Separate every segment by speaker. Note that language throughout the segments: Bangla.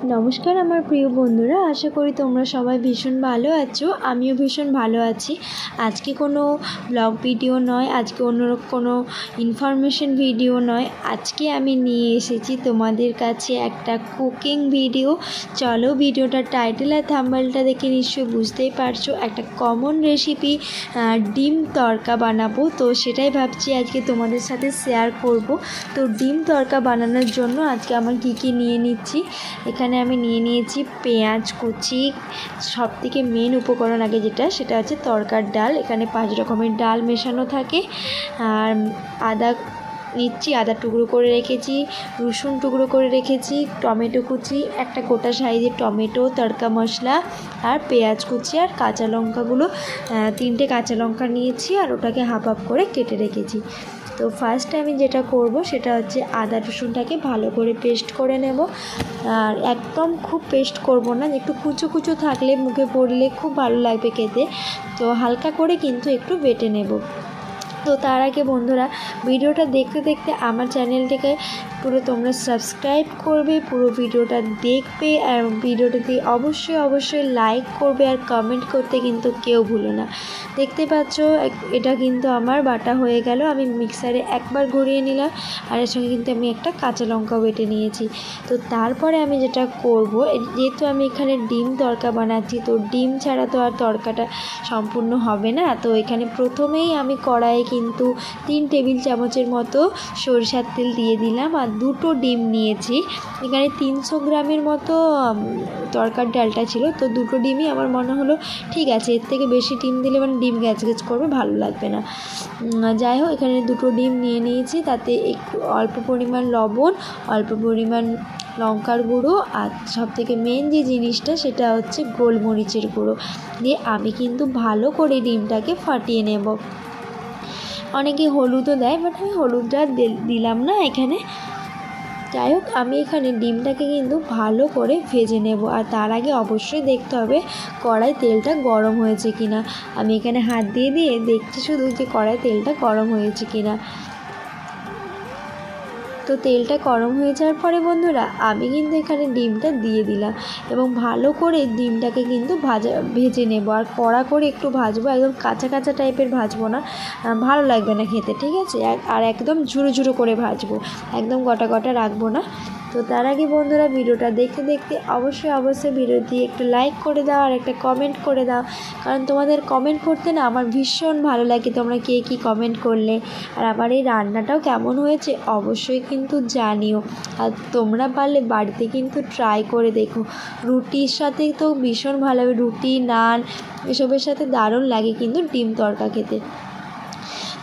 Speaker 1: নমস্কার আমার প্রিয় বন্ধুরা, আশা করি তোমরা সবাই ভীষণ ভালো আছো। আমিও ভীষণ ভালো আছি। আজকে কোনো ব্লগ ভিডিও নয়, আজকে অন্য কোনো ইনফরমেশন ভিডিও নয়, আজকে আমি নিয়ে এসেছি তোমাদের কাছে একটা কুকিং ভিডিও। চলো, ভিডিওটার টাইটেল আর থাম্বনেলটা দেখে নিশ্চয়ই বুঝতেই পারছো, একটা কমন রেসিপি ডিম তড়কা বানাবো। তো সেটাই ভাবছি আজকে তোমাদের সাথে শেয়ার করব। তো ডিম তড়কা বানানোর জন্য আজকে আমার কী নিয়ে নিচ্ছি, এখানে আমি নিয়ে নিয়েছি পেঁয়াজ কুচি। সব থেকে মেন উপকরণ আগে সেটা হচ্ছে তড়কার ডাল। এখানে 5 রকমের ডাল মেশানো থাকে। আর আদা নিচ্ছি, আদা টুকরো করে রেখেছি, রসুন টুকরো করে রেখেছি, টমেটো কুচি, একটা গোটা সাইজের টমেটো, তড়কা মশলা, আর পেঁয়াজ কুচি, আর কাঁচা লঙ্কাগুলো 3টে কাঁচা লঙ্কা নিয়েছি, আর ওটাকে হাফ হাফ করে কেটে রেখেছি। তো ফার্স্টে আমি যেটা করব সেটা হচ্ছে আদা রসুনটাকে ভালো করে পেস্ট করে নেব। আর একদম খুব পেস্ট করব না, একটু কুচো কুচো থাকলে মুখে পড়লে খুব ভালো লাগবে খেতে। তো হালকা করে কিন্তু একটু বেটে নেব। তো তার আগে বন্ধুরা, ভিডিওটা দেখতে দেখতে আমার চ্যানেলটাকে পুরো তোমরা সাবস্ক্রাইব করবে, পুরো ভিডিওটা দেখবে, আর ভিডিওটাতে অবশ্যই লাইক করবে, আর কমেন্ট করতে কিন্তু কেউ ভুলো না। দেখতে পাচ্ছ এটা কিন্তু আমার বাটা হয়ে গেল। আমি মিক্সারে একবার ঘুরিয়ে নিলাম, আর এর সঙ্গে কিন্তু আমি একটা কাঁচা লঙ্কাও বেটে নিয়েছি। তো তারপরে আমি যেটা করব, যেহেতু আমি এখানে ডিম তড়কা বানাচ্ছি, তো ডিম ছাড়া তো আর তড়কাটা সম্পূর্ণ হবে না। তো এখানে প্রথমেই আমি কড়াইয়ে কিন্তু 3 টেবিল চামচের মতো সরিষার তেল দিয়ে দিলাম, আর 2টো ডিম নিয়েছি। এখানে 300 গ্রামের মতো তড়কার ডালটা ছিল, তো 2টো ডিমই আমার মনে হলো ঠিক আছে। এর থেকে বেশি ডিম দিলে মানে ডিম গ্যাচ করবে, ভালো লাগবে না। যাই হোক, এখানে 2টো ডিম নিয়ে নিয়েছি, তাতে একটু অল্প পরিমাণ লবণ, অল্প পরিমাণ লঙ্কার গুঁড়ো, আর সবথেকে মেন যে জিনিসটা সেটা হচ্ছে গোলমরিচের গুঁড়ো দিয়ে আমি কিন্তু ভালো করে ডিমটাকে ফাটিয়ে নেব। অনেকে হলুদও দেয়, বাট আমি হলুদটা দিলাম না এখানে। যাই হোক, আমি এখানে ডিমটাকে কিন্তু ভালো করে ভেজে নেব। আর তার আগে অবশ্যই দেখতে হবে কড়াই তেলটা গরম হয়েছে কিনা। আমি এখানে হাত দিয়ে দেখছি শুধু যে কড়াই তেলটা গরম হয়েছে কিনা। তো তেলটা গরম হয়ে যাওয়ার পরে বন্ধুরা, আমি কিন্তু এখানে ডিমটা দিয়ে দিলাম, এবং ভালো করে ডিমটাকে কিন্তু ভেজে নেব। আর কড়া করে একটু ভাজবো, একদম কাঁচা কাঁচা টাইপের ভাজবো না, ভালো লাগবে না খেতে, ঠিক আছে। আর একদম ঝুরো ঝুরো করে ভাজবো, একদম গোটা গোটা রাখবো না। তো তার আগে বন্ধুরা, ভিডিওটা দেখতে দেখতে অবশ্যই ভিডিওটি একটু লাইক করে দাও, আর একটা কমেন্ট করে দাও, কারণ তোমাদের কমেন্ট করতে না আমার ভীষণ ভালো লাগে। তোমরা কে কী কমেন্ট করলে, আর আমার এই রান্নাটাও কেমন হয়েছে অবশ্যই কিন্তু জানিও। আর তোমরা পারলে বাড়িতে কিন্তু ট্রাই করে দেখো। রুটির সাথে তো ভীষণ ভালো হবে, রুটি, নান এসবের সাথে দারুণ লাগে কিন্তু ডিম তড়কা খেতে।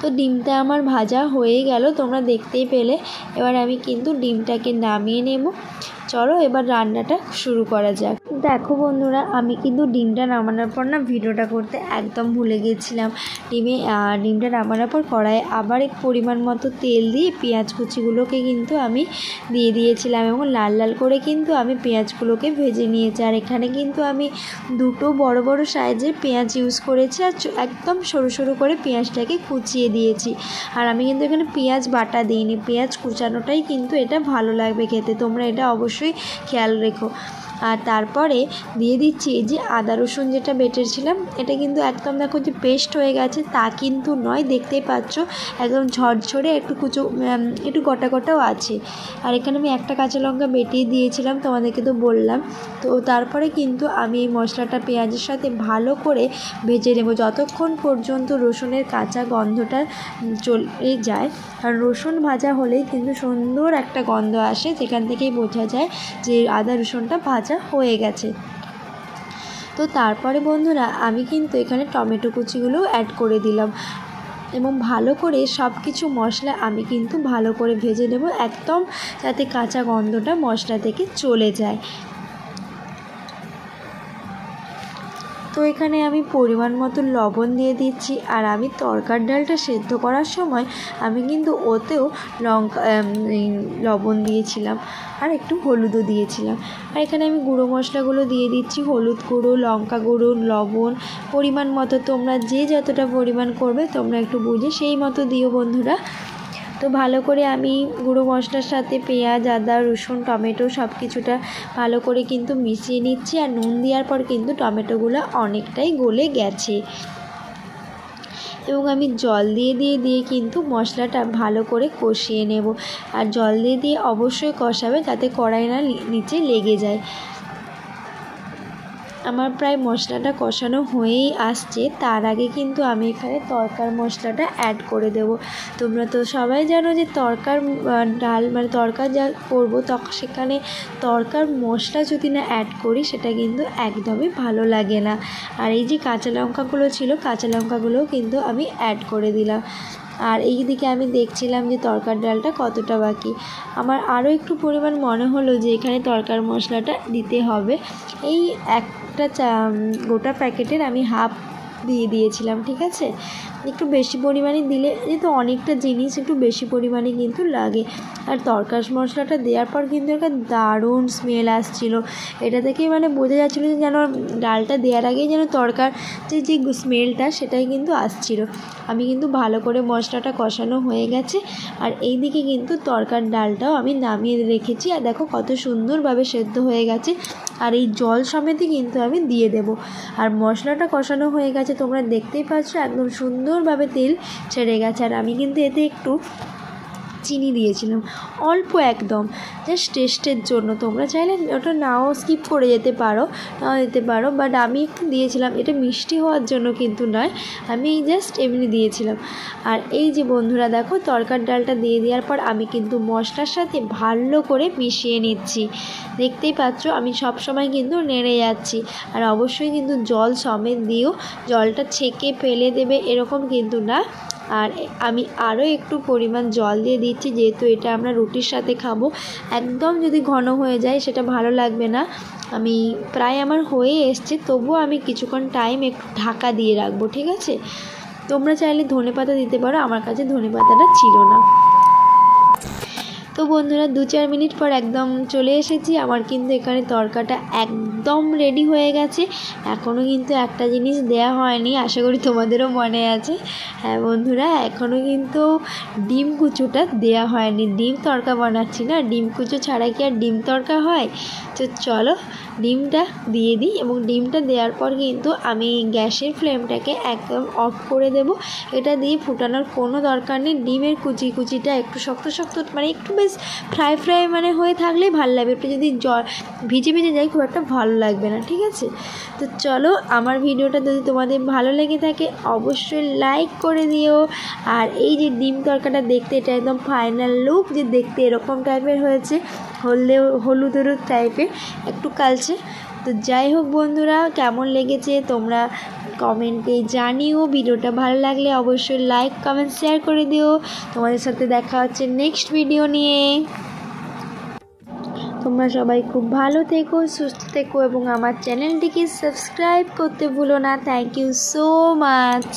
Speaker 1: তো ডিমটা আমার ভাজা হয়ে গেল, তোমরা দেখতেই পেলে। এবার আমি কিন্তু ডিমটাকে নামিয়ে নেব। চলো এবার রান্নাটা শুরু করা যাক। দেখো বন্ধুরা, আমি কিন্তু ডিমটা নামানোর পর না ভিডিওটা করতে একদম ভুলে গেছিলাম। ডিমটা নামানোর পর কড়াইয়ে আবার এক পরিমাণ মতো তেল দিয়ে পেঁয়াজ কুচিগুলোকে কিন্তু আমি দিয়ে দিয়েছিলাম, এবং লাল লাল করে কিন্তু আমি পেঁয়াজগুলোকে ভেজে নিয়েছি। আর এখানে কিন্তু আমি 2টো বড় বড় সাইজের পেঁয়াজ ইউজ করেছি, আর একদম সরু সরু করে পেঁয়াজটাকে কুচিয়ে দিয়েছি। আর আমি কিন্তু এখানে পেঁয়াজ বাটা দিইনি, পেঁয়াজ কুচানোটাই কিন্তু এটা ভালো লাগবে খেতে, তোমরা এটা অবশ্যই খেয়াল রেখো। আর তারপরে দিয়ে দিচ্ছি এই যে আদা রসুন যেটা বেটেছিলাম, এটা কিন্তু একদম দেখো যে পেস্ট হয়ে গেছে তা কিন্তু নয়, দেখতেই পাচ্ছ একদম ঝরঝরে, একটু গোটা গোটাও আছে। আর এখানে আমি একটা কাঁচা লঙ্কা বেটিয়ে দিয়েছিলাম, তোমাদেরকে তো বললাম। তো তারপরে কিন্তু আমি এই মশলাটা পেঁয়াজের সাথে ভালো করে ভেজে নেব, যতক্ষণ পর্যন্ত রসুনের কাঁচা গন্ধটা চলে যায়। আর রসুন ভাজা হলেই কিন্তু সুন্দর একটা গন্ধ আসে, যেখান থেকেই বোঝা যায় যে আদা রসুনটা ভাজা হয়ে গেছে। তো তারপরে বন্ধুরা, আমি কিন্তু এখানে টমেটো কুচিগুলো অ্যাড করে দিলাম, এবং ভালো করে সব কিছু মশলা আমি কিন্তু ভালো করে ভেজে নেব, একদম যাতে কাঁচা গন্ধটা মশলা থেকে চলে যায়। তো এখানে আমি পরিমাণ মতো লবণ দিয়ে দিচ্ছি। আর আমি তড়কার ডালটা সেদ্ধ করার সময় আমি কিন্তু ওতেও লবণ দিয়েছিলাম, আর একটু হলুদও দিয়েছিলাম। আর এখানে আমি গুঁড়ো মশলাগুলো দিয়ে দিচ্ছি, হলুদ গুঁড়ো, লঙ্কা গুঁড়ো, লবণ পরিমাণ মতো। তোমরা যে যতটা পরিমাণ করবে তোমরা একটু বুঝে সেই মতো দিও বন্ধুরা। তো ভালো করে আমি গুঁড়ো মশলার সাথে পেঁয়াজ, আদা, রসুন, টমেটো সব কিছুটা ভালো করে কিন্তু মিশিয়ে নিচ্ছি। আর নুন দেওয়ার পর কিন্তু টমেটোগুলো অনেকটাই গলে গেছে এবং আমি জল দিয়ে কিন্তু মশলাটা ভালো করে কষিয়ে নেব। আর জল দিয়ে অবশ্যই কষাবে যাতে কড়াই না নিচে লেগে যায়। আমার প্রায় মশলাটা কষানো হয়েই আসছে, তার আগে কিন্তু আমি এখানে তরকার মশলাটা অ্যাড করে দেব। তোমরা তো সবাই জানো যে তরকার ডাল মানে তরকা যা করবো তখন সেখানে তরকার মশলা যদি না অ্যাড করি সেটা কিন্তু একদমই ভালো লাগে না। আর এই যে কাঁচা লঙ্কাগুলো ছিল, কাঁচা লঙ্কাগুলোও কিন্তু আমি অ্যাড করে দিলাম। আর এই দিকে আমি দেখছিলাম যে তরকার ডালটা কতটা বাকি। আমার আরও একটু পরিমাণ মনে হলো যে এখানে তরকার মশলাটা দিতে হবে। এই একটা গোটা প্যাকেটের আমি হাফ দিয়েছিলাম, ঠিক আছে। একটু বেশি পরিমাণে দিলে যেহেতু অনেকটা জিনিস একটু বেশি পরিমাণে কিন্তু লাগে। আর তরকার মশলাটা দেওয়ার পর কিন্তু একটা দারুণ স্মেল আসছিল। এটা থেকেই মানে বোঝা যাচ্ছিলো যে যেন ডালটা দেওয়ার আগেই যেন তরকার যে স্মেলটা সেটাই কিন্তু আসছিল। আমি কিন্তু ভালো করে মশলাটা কষানো হয়ে গেছে। আর এই দিকে কিন্তু তরকার ডালটাও আমি নামিয়ে রেখেছি। আর দেখো কত সুন্দরভাবে সেদ্ধ হয়ে গেছে। আর এই জল সমেতই কিন্তু আমি দিয়ে দেব। আর মশলাটা কষানো হয়ে গেছে, তোমরা দেখতেই পাচ্ছ একদম সুন্দরভাবে তেল ছেড়ে গেছে। আর আমি কিন্তু এতে একটু চিনি দিয়েছিলাম, অল্প একদম, জাস্ট টেস্টের জন্য। তোমরা চাইলে ওটা নাও স্কিপ করে যেতে পারো, বাট আমি একটু দিয়েছিলাম। এটা মিষ্টি হওয়ার জন্য কিন্তু নয়, আমি জাস্ট এমনি দিয়েছিলাম। আর এই যে বন্ধুরা দেখো তরকার ডালটা দিয়ে দেওয়ার পর আমি কিন্তু মশলার সাথে ভালো করে মিশিয়ে নিচ্ছি। দেখতেই পাচ্ছ আমি সব সময় কিন্তু নেড়ে যাচ্ছি। আর অবশ্যই কিন্তু জল সমেত দিও, জলটা ছেঁকে ফেলে দেবে এরকম কিন্তু না। আর আমি আরও একটু পরিমাণ জল দিয়ে দিচ্ছি, যেহেতু এটা আমরা রুটির সাথে খাবো। একদম যদি ঘন হয়ে যায় সেটা ভালো লাগবে না। আমি প্রায় আমার হয়ে এসছে, তবুও আমি কিছুক্ষণ টাইম একটু ঢাকা দিয়ে রাখবো, ঠিক আছে। তোমরা চাইলে ধনেপাতা দিতে পারো, আমার কাছে ধনেপাতাটা ছিল না। তো বন্ধুরা 2-4 মিনিট পর একদম চলে এসেছি। আমার কিন্তু এখানে তরকাটা একদম রেডি হয়ে গেছে। এখনও কিন্তু একটা জিনিস দেয়া হয়নি, আশা করি তোমাদেরও মনে আছে। হ্যাঁ বন্ধুরা, এখনও কিন্তু ডিম কুচোটা দেয়া হয়নি। ডিম তরকা বানাচ্ছি না, ডিম কুচো ছাড়া কি আর ডিম তরকা হয়। তো চলো ডিমটা দিয়ে দিই। এবং ডিমটা দেওয়ার পর কিন্তু আমি গ্যাসের ফ্লেমটাকে একদম অফ করে দেব। এটা দিয়ে ফুটানোর কোনো দরকার নেই। ডিমের কুচিটা একটু শক্ত মানে একটু বেশ ফ্রাই মানে হয়ে থাকলেই ভালো লাগবে। একটু যদি ভিজে যায় খুব একটা ভালো লাগবে না, ঠিক আছে। তো চলো, আমার ভিডিওটা যদি তোমাদের ভালো লেগে থাকে অবশ্যই লাইক করে দিও। আর এই যে ডিম তরকাটা দেখতে এটা একদম ফাইনাল লুক, যে দেখতে এরকম টাইপের হয়েছে, হলুদ টাইপের একটু কালচে। তো যাই হোক বন্ধুরা, কেমন লেগেছে তোমরা কমেন্টে জানিও। ভিডিওটা ভালো লাগলে অবশ্যই লাইক, কমেন্ট, শেয়ার করে দিও। তোমাদের সাথে দেখা হচ্ছে নেক্সট ভিডিও নিয়ে। তোমরা সবাই খুব ভালো থেকো, সুস্থ থেকো এবং আমার চ্যানেলটিকে সাবস্ক্রাইব করতে ভুলো না। Thank you so much.